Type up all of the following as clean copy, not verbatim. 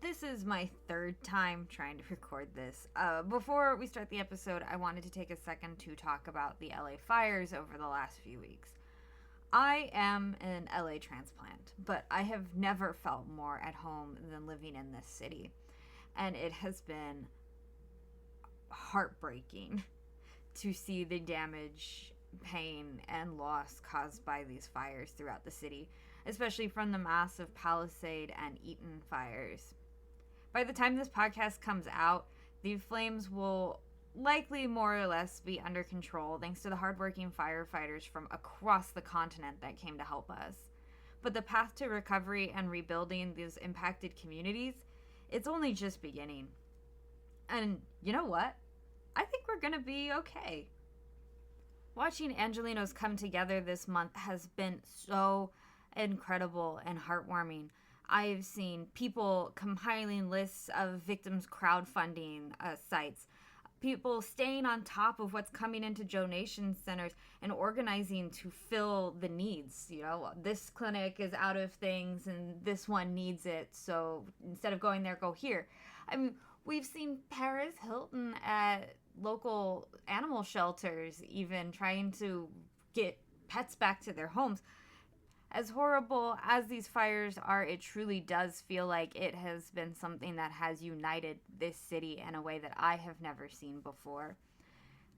this is my third time trying to record this. Before we start the episode, I wanted to take a second to talk about the LA fires over the last few weeks. I am an LA transplant, but I have never felt more at home than living in this city. And it has been heartbreaking to see the damage, pain, and loss caused by these fires throughout the city, especially from the massive Palisade and Eaton fires. By the time this podcast comes out, the flames will likely more or less be under control thanks to the hardworking firefighters from across the continent that came to help us. But the path to recovery and rebuilding these impacted communities, it's only just beginning. And you know what? I think we're gonna be okay. Watching Angelenos come together this month has been so incredible and heartwarming. I've seen people compiling lists of victims' crowdfunding sites, people staying on top of what's coming into donation centers and organizing to fill the needs. You know, this clinic is out of things and this one needs it, so instead of going there, go here. I mean, we've seen Paris Hilton at local animal shelters even trying to get pets back to their homes. As horrible as these fires are, it truly does feel like it has been something that has united this city in a way that I have never seen before.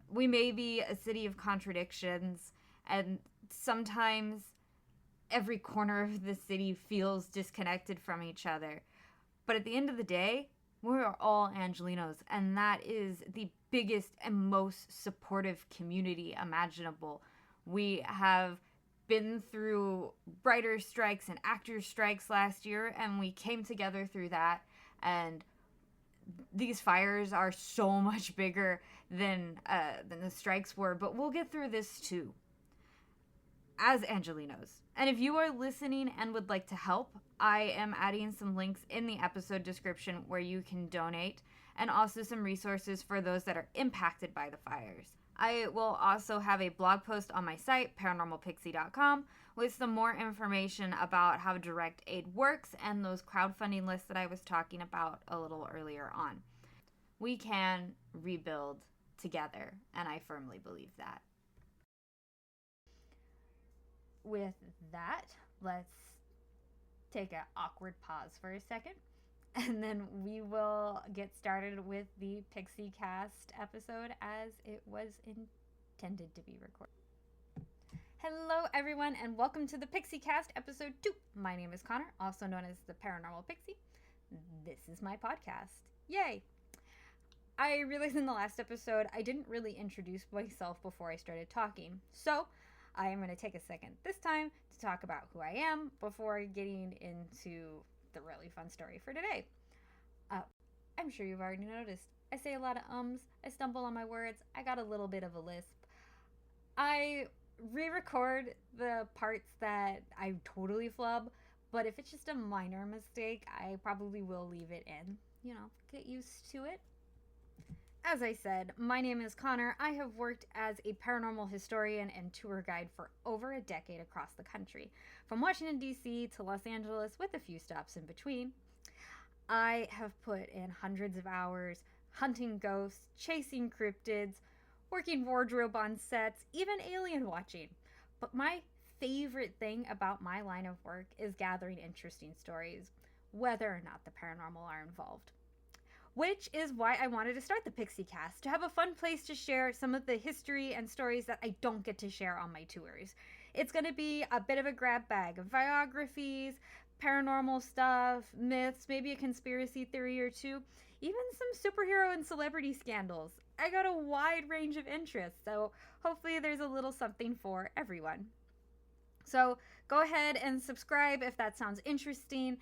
We may be a city of contradictions, and sometimes every corner of the city feels disconnected from each other. But at the end of the day, we're all Angelenos, and that is the biggest and most supportive community imaginable. We have been through writer strikes and actor strikes last year, and we came together through that, and these fires are so much bigger than the strikes were, but we'll get through this too as Angelenos. And if you are listening and would like to help, I am adding some links in the episode description where you can donate, and also some resources for those that are impacted by the fires. I will also have a blog post on my site, paranormalpixie.com, with some more information about how direct aid works and those crowdfunding lists that I was talking about a little earlier on. We can rebuild together, and I firmly believe that. With that, let's take an awkward pause for a second, and then we will get started with the PixieCast episode as it was intended to be recorded. Hello, everyone, and welcome to the PixieCast episode 2. My name is Connor, also known as the Paranormal Pixie. This is my podcast. Yay! I realized in the last episode I didn't really introduce myself before I started talking, so I am going to take a second this time to talk about who I am before getting into the really fun story for today. I'm sure you've already noticed. I say a lot of ums, I stumble on my words, I got a little bit of a lisp. I re-record the parts that I totally flub, but if it's just a minor mistake, I probably will leave it in. You know, get used to it. As I said, my name is Connor. I have worked as a paranormal historian and tour guide for over a decade across the country, from Washington, D.C. to Los Angeles with a few stops in between. I have put in hundreds of hours hunting ghosts, chasing cryptids, working wardrobe on sets, even alien watching. But my favorite thing about my line of work is gathering interesting stories, whether or not the paranormal are involved. Which is why I wanted to start the PixieCast, to have a fun place to share some of the history and stories that I don't get to share on my tours. It's going to be a bit of a grab bag of biographies, paranormal stuff, myths, maybe a conspiracy theory or two, even some superhero and celebrity scandals. I got a wide range of interests, so hopefully there's a little something for everyone. So go ahead and subscribe if that sounds interesting.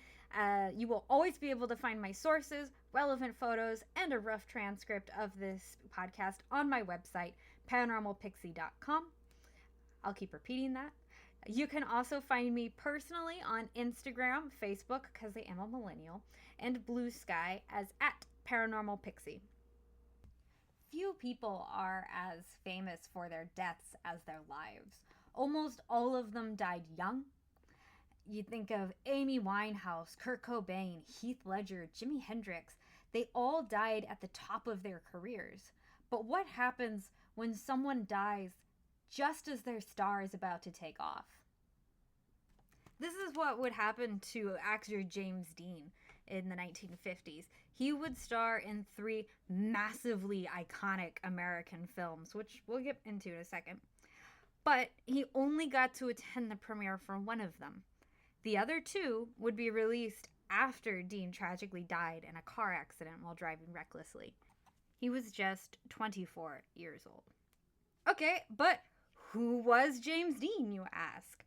You will always be able to find my sources, relevant photos, and a rough transcript of this podcast on my website, paranormalpixie.com. I'll keep repeating that. You can also find me personally on Instagram, Facebook, because I am a millennial, and Blue Sky as @paranormalpixie. Few people are as famous for their deaths as their lives. Almost all of them died young, You think of Amy Winehouse, Kurt Cobain, Heath Ledger, Jimi Hendrix. They all died at the top of their careers. But what happens when someone dies just as their star is about to take off? This is what would happen to actor James Dean in the 1950s. He would star in 3 massively iconic American films, which we'll get into in a second. But he only got to attend the premiere for one of them. The other 2 would be released after Dean tragically died in a car accident while driving recklessly. He was just 24 years old. Okay, but who was James Dean, you ask?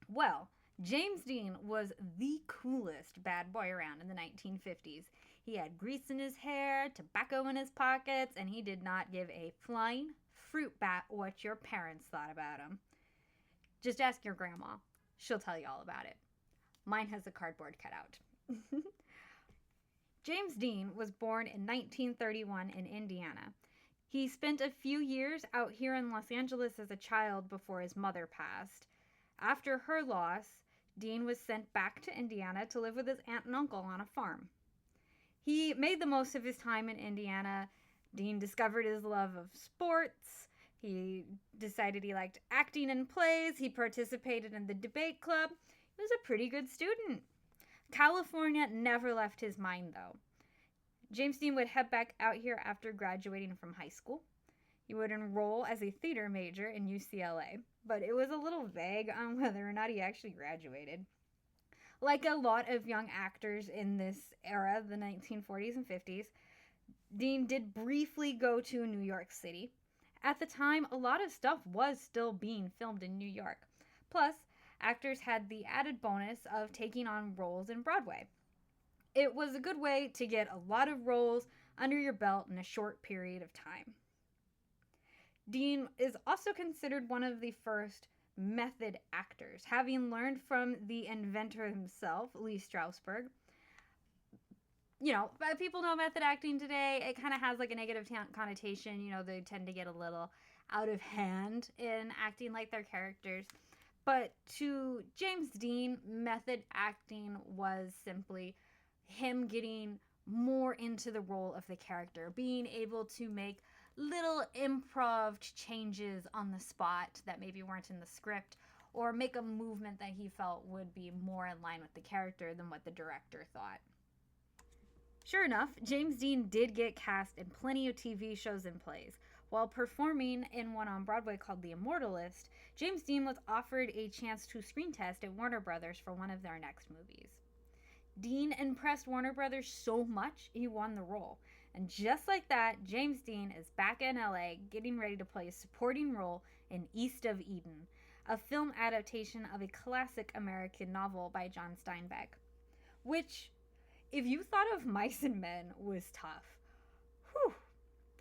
Well, James Dean was the coolest bad boy around in the 1950s. He had grease in his hair, tobacco in his pockets, and he did not give a flying fruit bat what your parents thought about him. Just ask your grandma. She'll tell you all about it. Mine has a cardboard cutout. James Dean was born in 1931 in Indiana. He spent a few years out here in Los Angeles as a child before his mother passed. After her loss, Dean was sent back to Indiana to live with his aunt and uncle on a farm. He made the most of his time in Indiana. Dean discovered his love of sports. He decided he liked acting in plays. He participated in the debate club. He was a pretty good student. California never left his mind, though. James Dean would head back out here after graduating from high school. He would enroll as a theater major in UCLA, but it was a little vague on whether or not he actually graduated. Like a lot of young actors in this era, the 1940s and 50s, Dean did briefly go to New York City. At the time, a lot of stuff was still being filmed in New York. Plus, actors had the added bonus of taking on roles in Broadway. It was a good way to get a lot of roles under your belt in a short period of time. Dean is also considered one of the first method actors, having learned from the inventor himself, Lee Strasberg. You know, people know method acting today. It kind of has like a negative connotation. You know, they tend to get a little out of hand in acting like their characters. But to James Dean, method acting was simply him getting more into the role of the character, being able to make little improv changes on the spot that maybe weren't in the script, or make a movement that he felt would be more in line with the character than what the director thought. Sure enough, James Dean did get cast in plenty of TV shows and plays. While performing in one on Broadway called The Immortalist, James Dean was offered a chance to screen test at Warner Brothers for one of their next movies. Dean impressed Warner Brothers so much, he won the role. And just like that, James Dean is back in LA getting ready to play a supporting role in East of Eden, a film adaptation of a classic American novel by John Steinbeck. Which, if you thought of Mice and Men was tough, whew.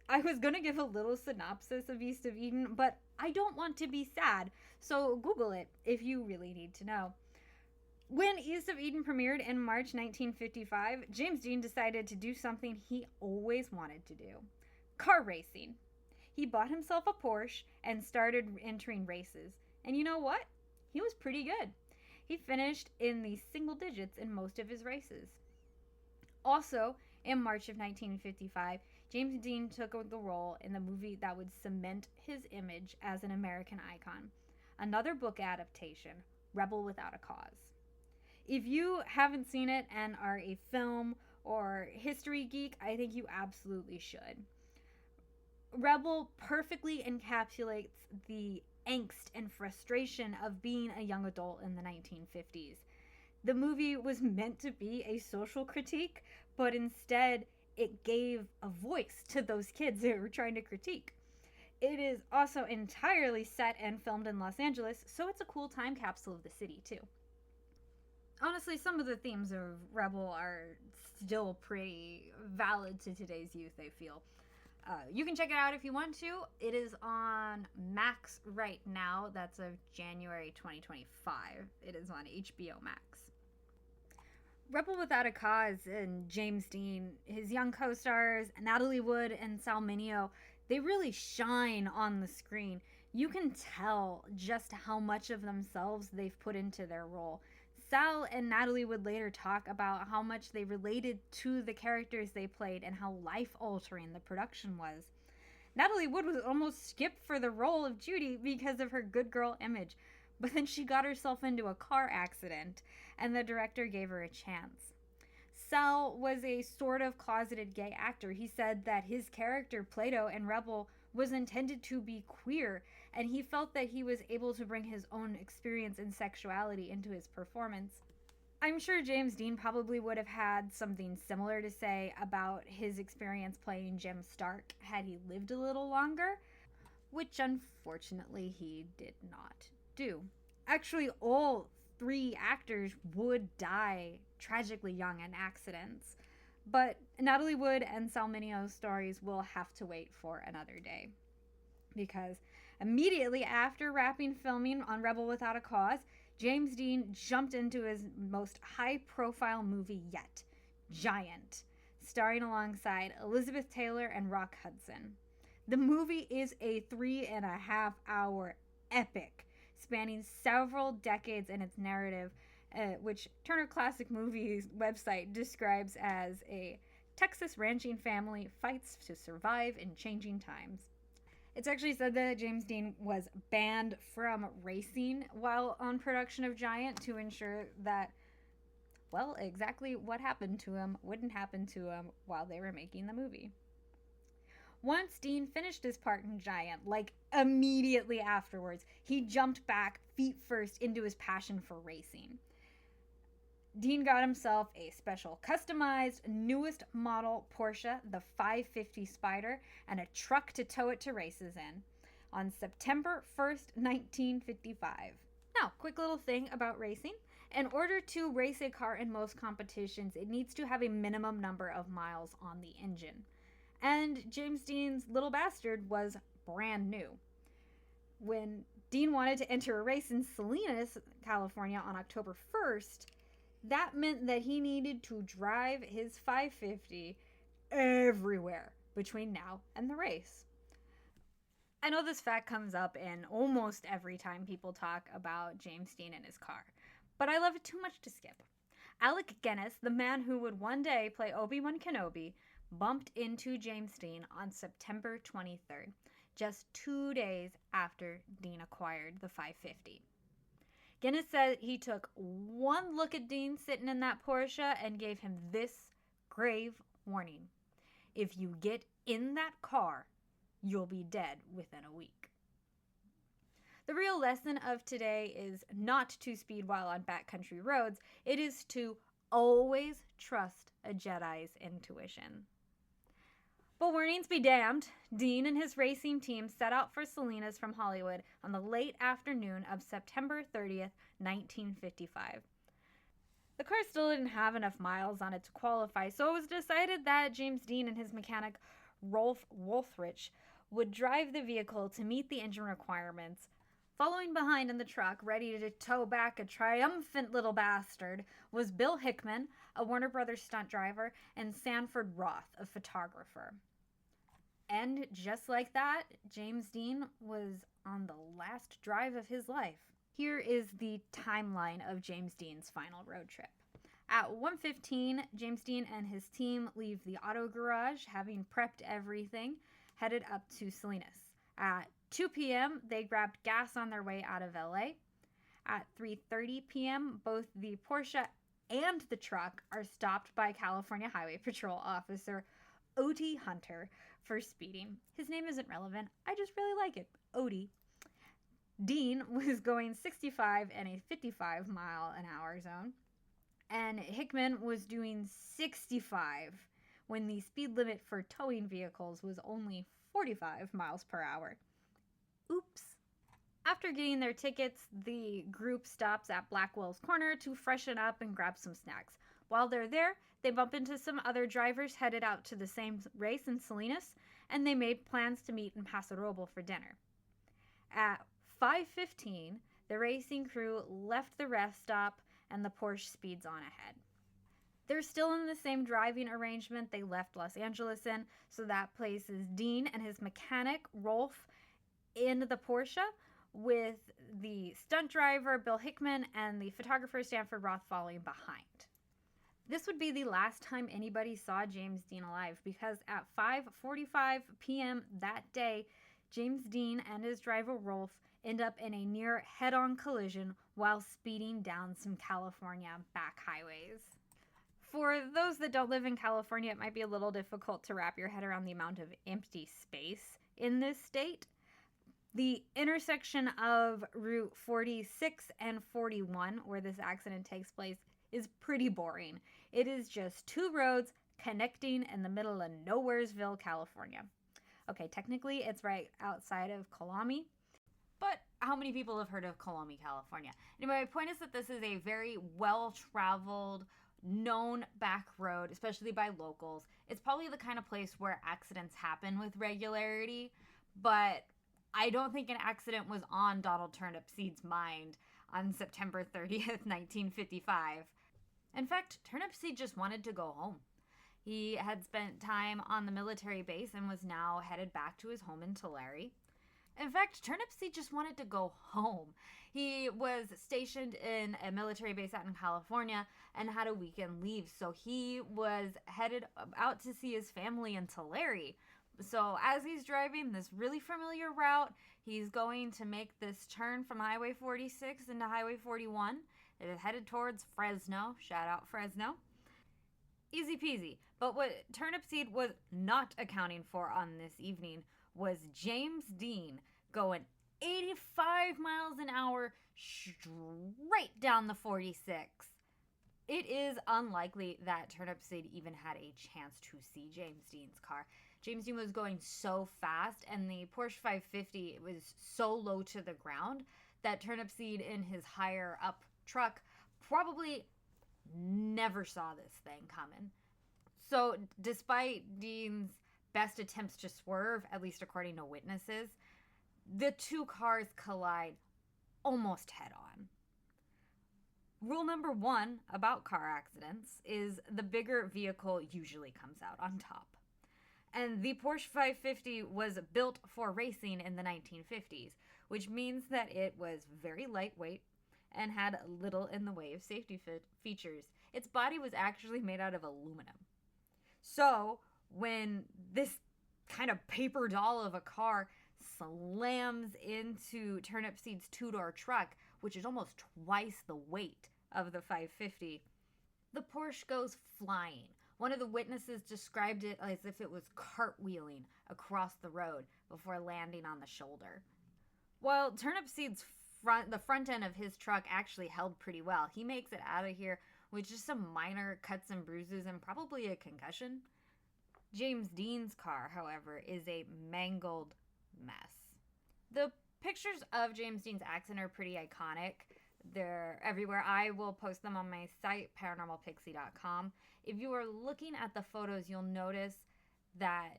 I was going to give a little synopsis of East of Eden, but I don't want to be sad, so Google it if you really need to know. When East of Eden premiered in March 1955, James Dean decided to do something he always wanted to do: car racing. He bought himself a Porsche and started entering races. And you know what? He was pretty good. He finished in the single digits in most of his races. Also, in March of 1955, James Dean took the role in the movie that would cement his image as an American icon. Another book adaptation, Rebel Without a Cause. If you haven't seen it and are a film or history geek, I think you absolutely should. Rebel perfectly encapsulates the angst and frustration of being a young adult in the 1950s. The movie was meant to be a social critique, but instead it gave a voice to those kids who were trying to critique. It is also entirely set and filmed in Los Angeles, so it's a cool time capsule of the city too. Honestly, some of the themes of Rebel are still pretty valid to today's youth, I feel. You can check it out if you want to. It is on Max right now. That's of January 2025. It is on HBO Max. Rebel Without a Cause and James Dean, his young co-stars, Natalie Wood and Sal Mineo, they really shine on the screen. You can tell just how much of themselves they've put into their role. Sal and Natalie would later talk about how much they related to the characters they played and how life-altering the production was. Natalie Wood was almost skipped for the role of Judy because of her good girl image, but then she got herself into a car accident, and the director gave her a chance. Sal was a sort of closeted gay actor. He said that his character, Plato in Rebel, was intended to be queer, and he felt that he was able to bring his own experience and sexuality into his performance. I'm sure James Dean probably would have had something similar to say about his experience playing Jim Stark had he lived a little longer, which unfortunately he did not do. Actually, all three actors would die tragically young in accidents, but Natalie Wood and Sal Minio's stories will have to wait for another day, because immediately after wrapping filming on Rebel Without a Cause, James Dean jumped into his most high-profile movie yet, Giant, starring alongside Elizabeth Taylor and Rock Hudson. The movie is a 3.5-hour epic, spanning several decades in its narrative, which Turner Classic Movies website describes as a Texas ranching family fights to survive in changing times. It's actually said that James Dean was banned from racing while on production of Giant to ensure that, well, exactly what happened to him wouldn't happen to him while they were making the movie. Once Dean finished his part in Giant, like immediately afterwards, he jumped back feet first into his passion for racing. Dean got himself a special customized, newest model Porsche, the 550 Spider, and a truck to tow it to races in on September 1st, 1955. Now, quick little thing about racing. In order to race a car in most competitions, it needs to have a minimum number of miles on the engine. And James Dean's little bastard was brand new. When Dean wanted to enter a race in Salinas, California on October 1st, that meant that he needed to drive his 550 everywhere between now and the race. I know this fact comes up in almost every time people talk about James Dean and his car, but I love it too much to skip. Alec Guinness, the man who would one day play Obi-Wan Kenobi, bumped into James Dean on September 23rd, just 2 days after Dean acquired the 550. Guinness said he took one look at Dean sitting in that Porsche and gave him this grave warning. If you get in that car, you'll be dead within a week. The real lesson of today is not to speed while on backcountry roads. It is to always trust a Jedi's intuition. But warnings be damned, Dean and his racing team set out for Salinas from Hollywood on the late afternoon of September 30th, 1955. The car still didn't have enough miles on it to qualify, so it was decided that James Dean and his mechanic Rolf Wolfrich would drive the vehicle to meet the engine requirements. Following behind in the truck, ready to tow back a triumphant little bastard, was Bill Hickman, a Warner Brothers stunt driver, and Sanford Roth, a photographer. And just like that, James Dean was on the last drive of his life. Here is the timeline of James Dean's final road trip. At 1:15, James Dean and his team leave the auto garage, having prepped everything, headed up to Salinas. At 2 p.m., they grabbed gas on their way out of LA. At 3:30 p.m., both the Porsche and the truck are stopped by California Highway Patrol Officer Odie Hunter for speeding. His name isn't relevant. I just really like it. Odie. Dean was going 65 in a 55-mile-an-hour zone, and Hickman was doing 65 when the speed limit for towing vehicles was only 45 miles per hour. Oops. After getting their tickets, the group stops at Blackwell's Corner to freshen up and grab some snacks. While they're there, they bump into some other drivers headed out to the same race in Salinas, and they made plans to meet in Paso Robles for dinner. At 5:15, the racing crew left the rest stop and the Porsche speeds on ahead. They're still in the same driving arrangement they left Los Angeles in, so that places Dean and his mechanic, Rolf, in the Porsche, with the stunt driver, Bill Hickman, and the photographer, Stanford Roth, following behind. This would be the last time anybody saw James Dean alive, because at 5:45 p.m. that day, James Dean and his driver Rolf end up in a near head-on collision while speeding down some California back highways. For those that don't live in California, it might be a little difficult to wrap your head around the amount of empty space in this state. The intersection of Route 46 and 41, where this accident takes place, is pretty boring. It is just two roads connecting in the middle of Nowheresville, California. Okay, technically it's right outside of Colombi, but how many people have heard of Colombi, California? Anyway, my point is that this is a very well-traveled, known back road, especially by locals. It's probably the kind of place where accidents happen with regularity, but I don't think an accident was on Donald Turnipseed's mind on September 30th, 1955. In fact, Turnipseed just wanted to go home. He had spent time on the military base and was now headed back to his home in Tulare. In fact, Turnipseed just wanted to go home. He was stationed in a military base out in California and had a weekend leave, so he was headed out to see his family in Tulare. So as he's driving this really familiar route, he's going to make this turn from Highway 46 into Highway 41. It is headed towards Fresno. Shout out Fresno. Easy peasy. But what Turnipseed was not accounting for on this evening was James Dean going 85 miles an hour straight down the 46. It is unlikely that Turnipseed even had a chance to see James Dean's car. James Dean was going so fast, and the Porsche 550 was so low to the ground that Turnipseed in his higher up truck probably never saw this thing coming. So despite Dean's best attempts to swerve, at least according to witnesses, the two cars collide almost head on. Rule number one about car accidents is the bigger vehicle usually comes out on top. And the Porsche 550 was built for racing in the 1950s, which means that it was very lightweight and had little in the way of safety features. Its body was actually made out of aluminum. So when this kind of paper doll of a car slams into Turnipseed's two-door truck, which is almost twice the weight of the 550, the Porsche goes flying. One of the witnesses described it as if it was cartwheeling across the road before landing on the shoulder. While Turnipseed's the front end of his truck actually held pretty well, he makes it out of here with just some minor cuts and bruises and probably a concussion. James Dean's car, however, is a mangled mess. The pictures of James Dean's accident are pretty iconic. They're everywhere. I will post them on my site, paranormalpixie.com. If you are looking at the photos, you'll notice that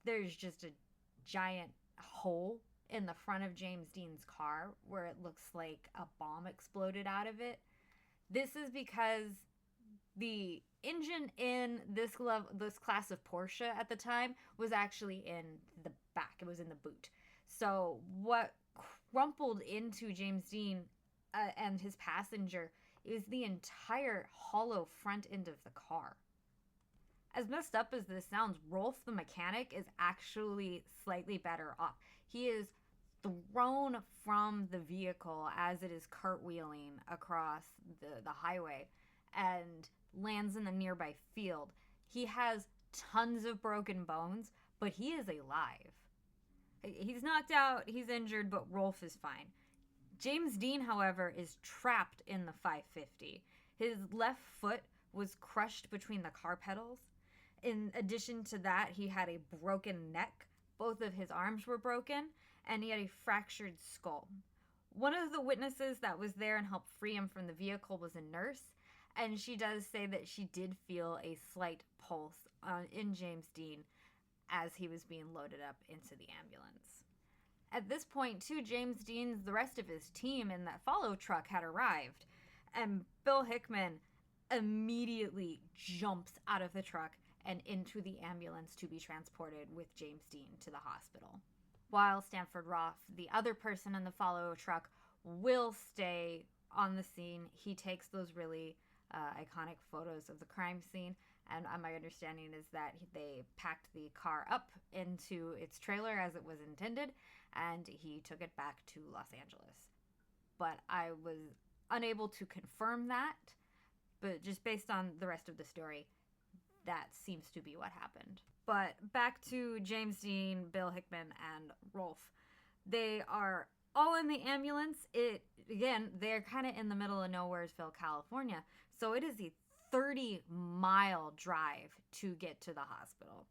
there's just a giant hole in the front of James Dean's car where it looks like a bomb exploded out of it. This is because the engine in this class of Porsche at the time was actually in the back. It was in the boot. So what crumpled into James Dean and his passenger is the entire hollow front end of the car. As messed up as this sounds, Rolf the mechanic is actually slightly better off. He is thrown from the vehicle as it is cartwheeling across the highway and lands in the nearby field. He has tons of broken bones, but he is alive. He's knocked out, he's injured, but Rolf is fine. James Dean, however, is trapped in the 550. His left foot was crushed between the car pedals. In addition to that, he had a broken neck. Both of his arms were broken, and he had a fractured skull. One of the witnesses that was there and helped free him from the vehicle was a nurse, and she does say that she did feel a slight pulse in James Dean as he was being loaded up into the ambulance. At this point, too, James Dean's, the rest of his team in that follow truck had arrived, and Bill Hickman immediately jumps out of the truck and into the ambulance to be transported with James Dean to the hospital. while Stanford Roth, the other person in the follow truck, will stay on the scene. He takes those really iconic photos of the crime scene, and my understanding is that they packed the car up into its trailer as it was intended, and he took it back to Los Angeles. But I was unable to confirm that, but just based on the rest of the story, that seems to be what happened. But back to James Dean, Bill Hickman, and Rolf. They are all in the ambulance. They're kind of in the middle of Nowheresville, California. So it is a 30-mile drive to get to the hospital.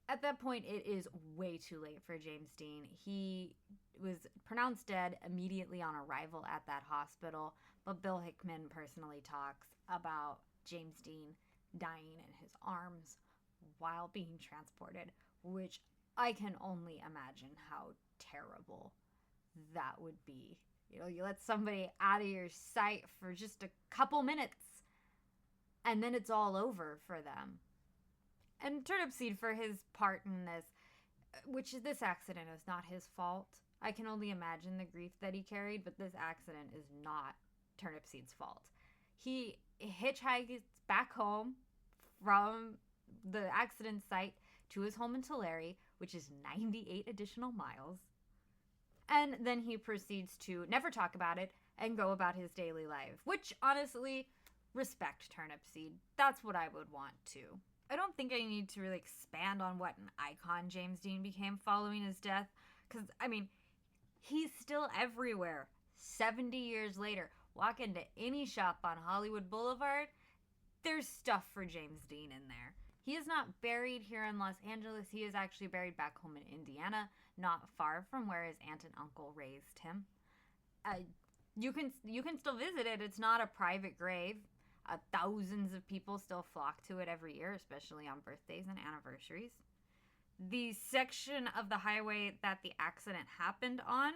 At that point, it is way too late for James Dean. He was pronounced dead immediately on arrival at that hospital, but Bill Hickman personally talks about James Dean dying in his arms while being transported, which I can only imagine how terrible that would be. You know, you let somebody out of your sight for just a couple minutes, and then it's all over for them. And Turnipseed, for his part in this, which this accident is not his fault. I can only imagine the grief that he carried, but this accident is not Turnipseed's fault. He hitchhikes back home from the accident site to his home in Tulare, which is 98 additional miles. And then he proceeds to never talk about it and go about his daily life, which honestly, respect Turnipseed. That's what I would want too. I don't think I need to really expand on what an icon James Dean became following his death, because, I mean, he's still everywhere. 70 years later, walk into any shop on Hollywood Boulevard, there's stuff for James Dean in there. He is not buried here in Los Angeles. He is actually buried back home in Indiana, not far from where his aunt and uncle raised him. You can still visit it. It's not a private grave. Thousands of people still flock to it every year, especially on birthdays and anniversaries. The section of the highway that the accident happened on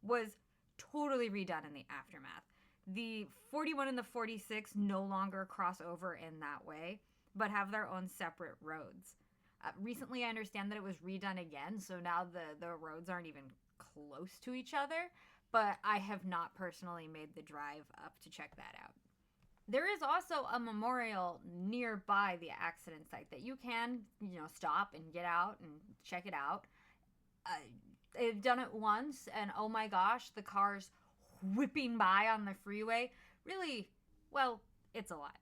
was totally redone in the aftermath. The 41 and the 46 no longer cross over in that way, but have their own separate roads. Recently, I understand that it was redone again, so now the roads aren't even close to each other, but I have not personally made the drive up to check that out. There is also a memorial nearby the accident site that you can, stop and get out and check it out. I've done it once, and oh my gosh, the cars whipping by on the freeway. Really, well, it's a lot.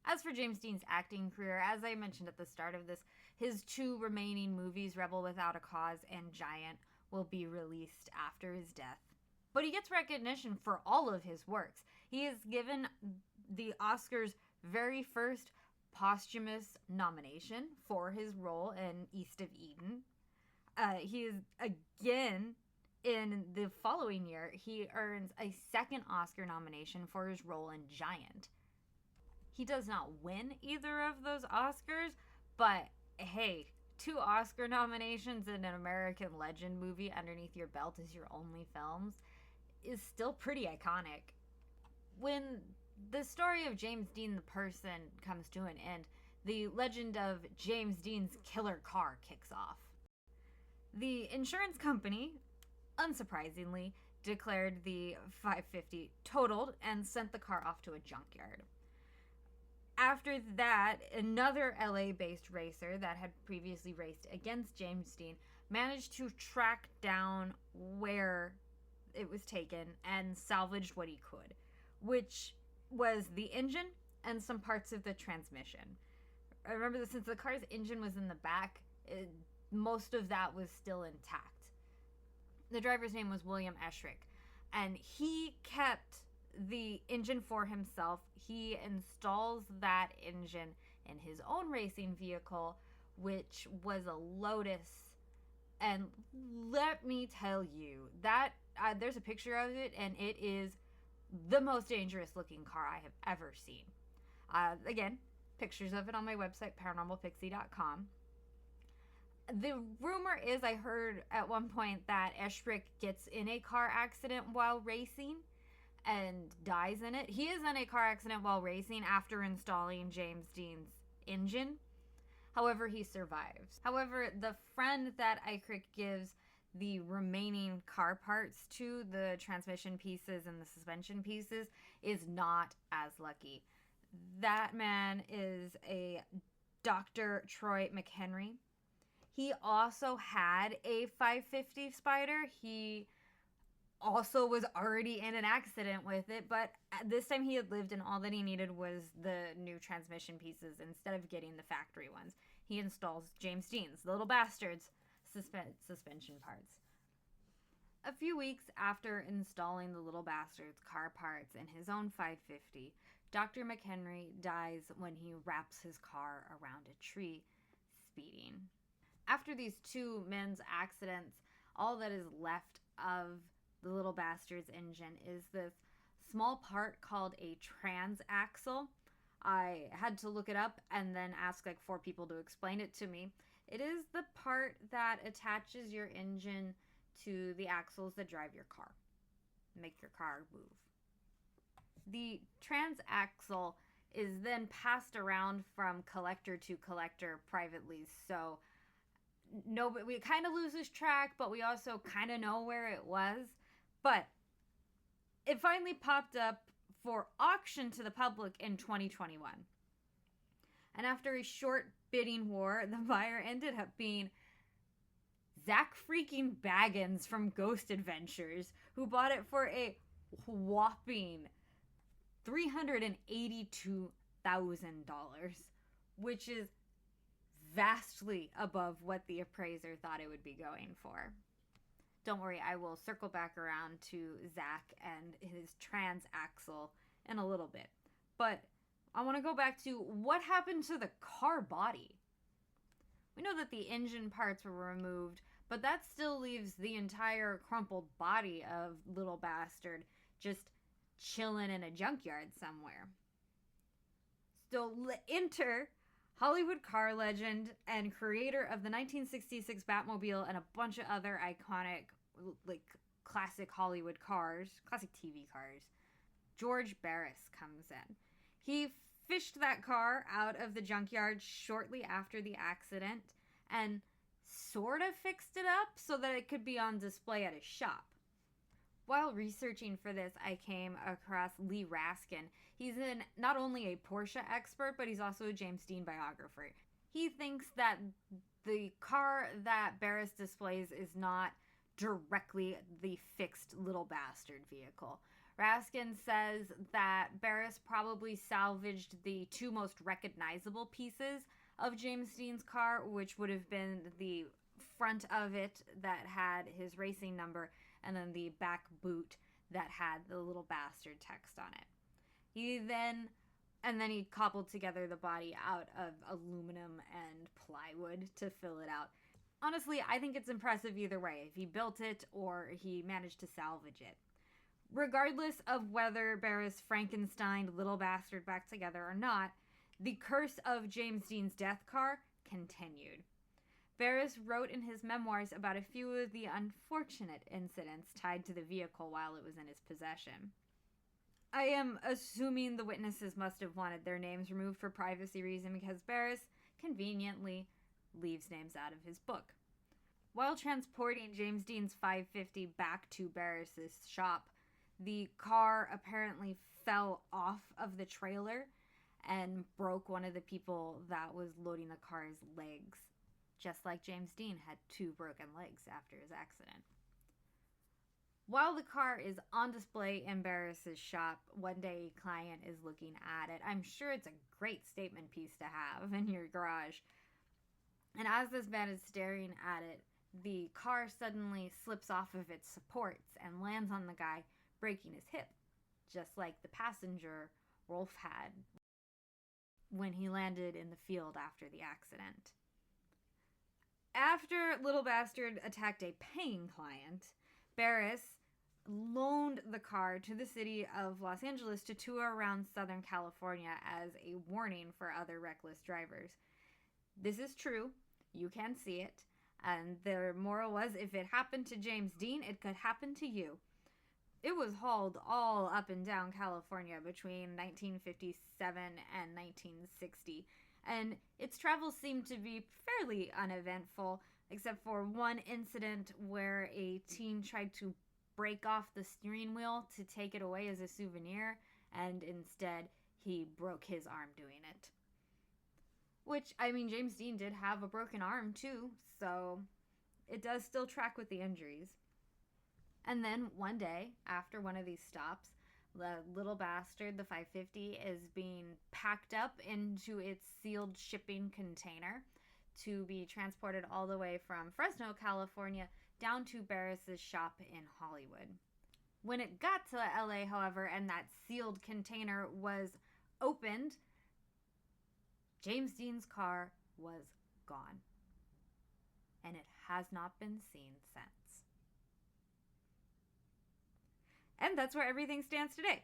As for James Dean's acting career, as I mentioned at the start of this, his two remaining movies, Rebel Without a Cause and Giant, will be released after his death. But he gets recognition for all of his works. He is given the Oscars' very first posthumous nomination for his role in East of Eden. He is, again, in the following year, he earns a second Oscar nomination for his role in Giant. He does not win either of those Oscars, but hey, 2 Oscar nominations and an American Legend movie underneath your belt as your only films is still pretty iconic. When the story of James Dean the person comes to an end, the legend of James Dean's killer car kicks off. The insurance company, unsurprisingly, declared the 550 totaled and sent the car off to a junkyard. After that, another LA-based racer that had previously raced against James Dean managed to track down where it was taken and salvaged what he could, which was the engine and some parts of the transmission. I remember that since the car's engine was in the back, most of that was still intact. The driver's name was William Eschrick, and he kept the engine for himself. He installs that engine in his own racing vehicle, which was a Lotus. And let me tell you, that there's a picture of it, and it is the most dangerous looking car I have ever seen. Again, pictures of it on my website, paranormalpixie.com. The rumor is, I heard at one point that Eschrick gets in a car accident while racing and dies in it. He is in a car accident while racing after installing James Dean's engine. However, he survives. However, the friend that Eichrick gives the remaining car parts to the transmission pieces and the suspension pieces is not as lucky. That man is a Dr. Troy McHenry. He also had a 550 Spider. He also was already in an accident with it, but this time he had lived and all that he needed was the new transmission pieces instead of getting the factory ones. He installs James Dean's, the little bastard's suspension parts. A few weeks after installing the little bastard's car parts in his own 550, Dr. McHenry dies when he wraps his car around a tree, speeding. After these two men's accidents, all that is left of the little bastard's engine is this small part called a transaxle. I had to look it up and then ask like 4 people to explain it to me. It is the part that attaches your engine to the axles that drive your car, make your car move. The transaxle is then passed around from collector to collector privately, so we kind of loses track, but we also kind of know where it was. But it finally popped up for auction to the public in 2021. And after a short bidding war, the buyer ended up being Zach freaking Baggins from Ghost Adventures, who bought it for a whopping $382,000, which is vastly above what the appraiser thought it would be going for. Don't worry, I will circle back around to Zach and his transaxle in a little bit. But I want to go back to what happened to the car body. We know that the engine parts were removed, but that still leaves the entire crumpled body of Little Bastard just chilling in a junkyard somewhere. So enter Hollywood car legend and creator of the 1966 Batmobile and a bunch of other iconic, like, classic Hollywood cars, classic TV cars. George Barris comes in. He fished that car out of the junkyard shortly after the accident and sort of fixed it up so that it could be on display at his shop. While researching for this, I came across Lee Raskin. He's not only a Porsche expert, but he's also a James Dean biographer. He thinks that the car that Barris displays is not directly the fixed Little Bastard vehicle. Raskin says that Barris probably salvaged the 2 most recognizable pieces of James Dean's car, which would have been the front of it that had his racing number and then the back boot that had the Little Bastard text on it. He cobbled together the body out of aluminum and plywood to fill it out. Honestly, I think it's impressive either way, if he built it or he managed to salvage it. Regardless of whether Barris Frankensteined Little Bastard back together or not, the curse of James Dean's death car continued. Barris wrote in his memoirs about a few of the unfortunate incidents tied to the vehicle while it was in his possession. I am assuming the witnesses must have wanted their names removed for privacy reasons because Barris conveniently leaves names out of his book. While transporting James Dean's 550 back to Barris's shop, the car apparently fell off of the trailer and broke one of the people that was loading the car's legs, just like James Dean had 2 broken legs after his accident. While the car is on display in Barris's shop, one day a client is looking at it. I'm sure it's a great statement piece to have in your garage. And as this man is staring at it, the car suddenly slips off of its supports and lands on the guy, breaking his hip, just like the passenger Rolf had when he landed in the field after the accident. After Little Bastard attacked a paying client, Barris loaned the car to the city of Los Angeles to tour around Southern California as a warning for other reckless drivers. This is true. You can see it. And the moral was, if it happened to James Dean, it could happen to you. It was hauled all up and down California between 1957 and 1960, and its travels seemed to be fairly uneventful, except for one incident where a teen tried to break off the steering wheel to take it away as a souvenir, and instead he broke his arm doing it. Which, I mean, James Dean did have a broken arm too, so it does still track with the injuries. And then one day, after one of these stops, the little bastard, the 550, is being packed up into its sealed shipping container to be transported all the way from Fresno, California, down to Barris's shop in Hollywood. When it got to LA, however, and that sealed container was opened, James Dean's car was gone. And it has not been seen since. And that's where everything stands today.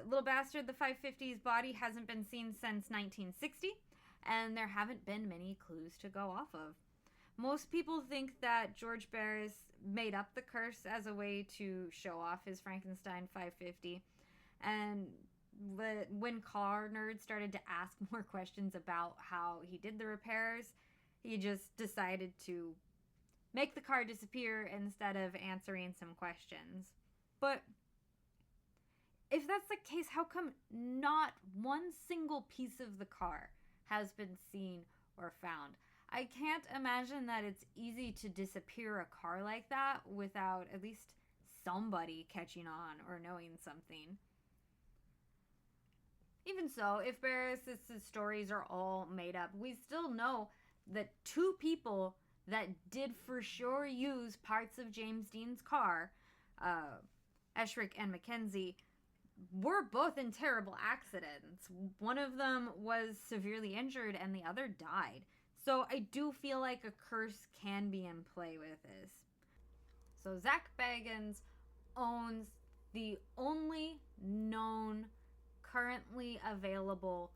Little bastard, the 550's body hasn't been seen since 1960, and there haven't been many clues to go off of. Most people think that George Barris made up the curse as a way to show off his Frankenstein 550. And when car nerds started to ask more questions about how he did the repairs, he just decided to make the car disappear instead of answering some questions. But if that's the case, how come not one single piece of the car has been seen or found? I can't imagine that it's easy to disappear a car like that without at least somebody catching on or knowing something. Even so, if Barris's stories are all made up, we still know that two people that did for sure use parts of James Dean's car, Eshrick and Mackenzie, were both in terrible accidents. One of them was severely injured and the other died. So I do feel like a curse can be in play with this. So Zach Bagans owns the only known, currently available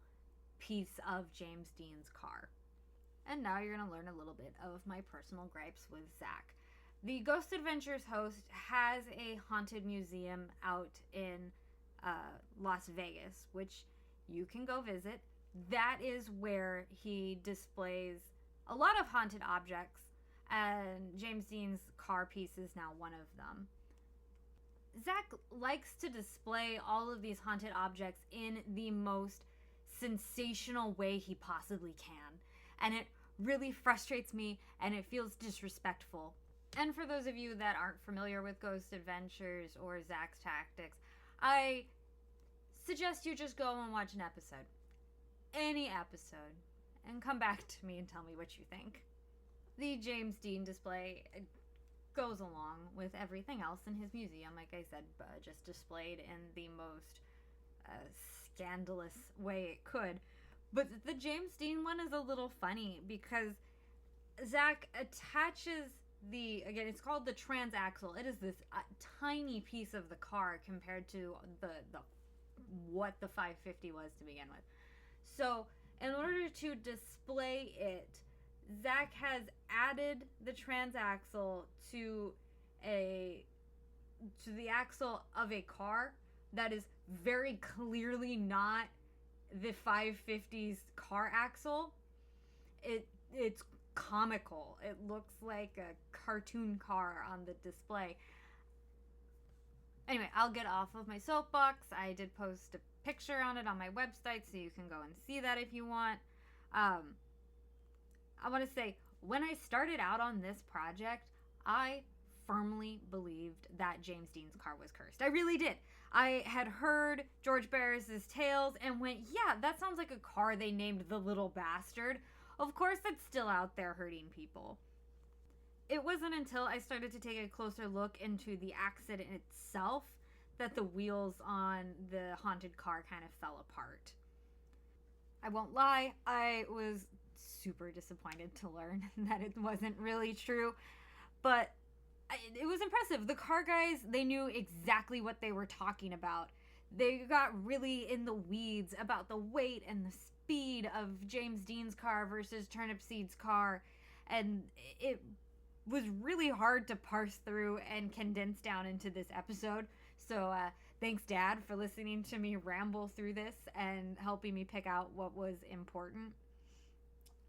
piece of James Dean's car. And now you're going to learn a little bit of my personal gripes with Zach. The Ghost Adventures host has a haunted museum out in Las Vegas, which you can go visit. That is where he displays a lot of haunted objects, and James Dean's car piece is now one of them. Zach likes to display all of these haunted objects in the most sensational way he possibly can, and it really frustrates me and it feels disrespectful. And for those of you that aren't familiar with Ghost Adventures or Zach's tactics, I suggest you just go and watch an episode. Any episode. And come back to me and tell me what you think. The James Dean display goes along with everything else in his museum, like I said, just displayed in the most scandalous way it could. But the James Dean one is a little funny because Zach attaches again, it's called the transaxle. It is this tiny piece of the car compared to what the 550 was to begin with. So in order to display it, Zach has added the transaxle to the axle of a car that is very clearly not the 550's car axle. It's comical. It looks like a cartoon car on the display. Anyway, I'll get off of my soapbox. I did post a picture on it on my website, so you can go and see that if you want. I want to say, when I started out on this project, I firmly believed that James Dean's car was cursed. I really did. I had heard George Barris's tales and went, yeah, that sounds like a car they named the Little Bastard. Of course it's still out there hurting people. It wasn't until I started to take a closer look into the accident itself that the wheels on the haunted car kind of fell apart. I won't lie, I was super disappointed to learn that it wasn't really true, but it was impressive. The car guys, they knew exactly what they were talking about. They got really in the weeds about the weight and the speed of James Dean's car versus Turnipseed's car, and it was really hard to parse through and condense down into this episode. So thanks, Dad, for listening to me ramble through this and helping me pick out what was important.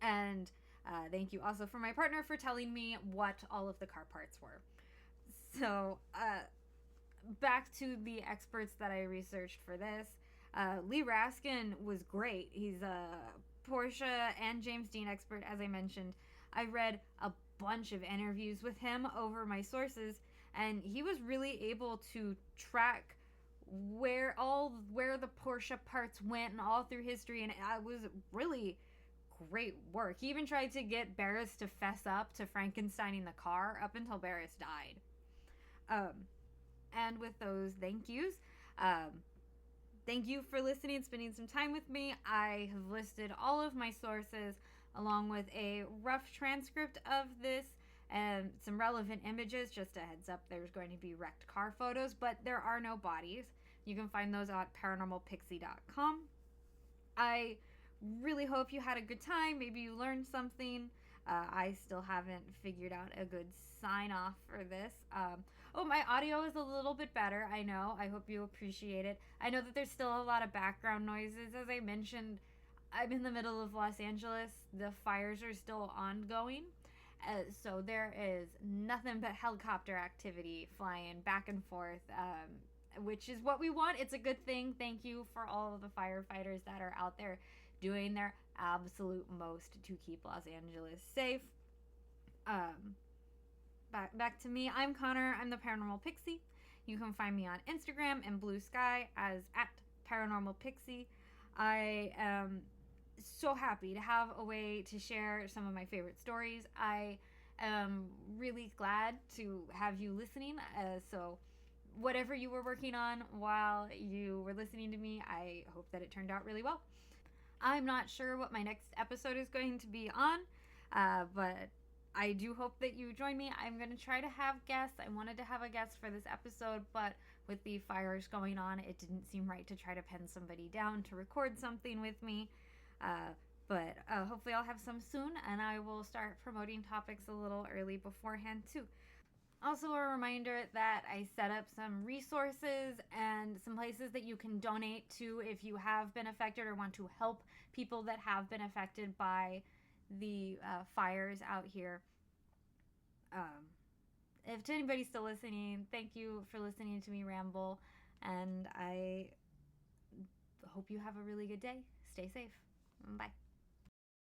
And Thank you also for my partner for telling me what all of the car parts were. So, back to the experts that I researched for this. Lee Raskin was great. He's a Porsche and James Dean expert, as I mentioned. I read a bunch of interviews with him over my sources, and he was really able to track where the Porsche parts went and all through history, and it was really great work. He even tried to get Barris to fess up to Frankensteining the car up until Barris died. And with those thank yous, thank you for listening and spending some time with me. I have listed all of my sources along with a rough transcript of this and some relevant images. Just a heads up, there's going to be wrecked car photos, but there are no bodies. You can find those at paranormalpixie.com. I really hope you had a good time. Maybe you learned something. I still haven't figured out a good sign off for this. My audio is a little bit better. I know. I hope you appreciate it. I know that there's still a lot of background noises. As I mentioned, I'm in the middle of Los Angeles. The fires are still ongoing. So there is nothing but helicopter activity flying back and forth, which is what we want. It's a good thing. Thank you for all of the firefighters that are out there doing their absolute most to keep Los Angeles safe. Back to me. I'm Connor. I'm the Paranormal Pixie. You can find me on Instagram and Blue Sky as @ParanormalPixie. I am so happy to have a way to share some of my favorite stories. I am really glad to have you listening. So whatever you were working on while you were listening to me, I hope that it turned out really well. I'm not sure what my next episode is going to be on, but I do hope that you join me. I'm going to try to have guests. I wanted to have a guest for this episode, but with the fires going on, it didn't seem right to try to pin somebody down to record something with me. But hopefully I'll have some soon, and I will start promoting topics a little early beforehand too. Also, a reminder that I set up some resources and some places that you can donate to if you have been affected or want to help people that have been affected by the fires out here. If to anybody's still listening, thank you for listening to me ramble, and I hope you have a really good day. Stay safe. Bye.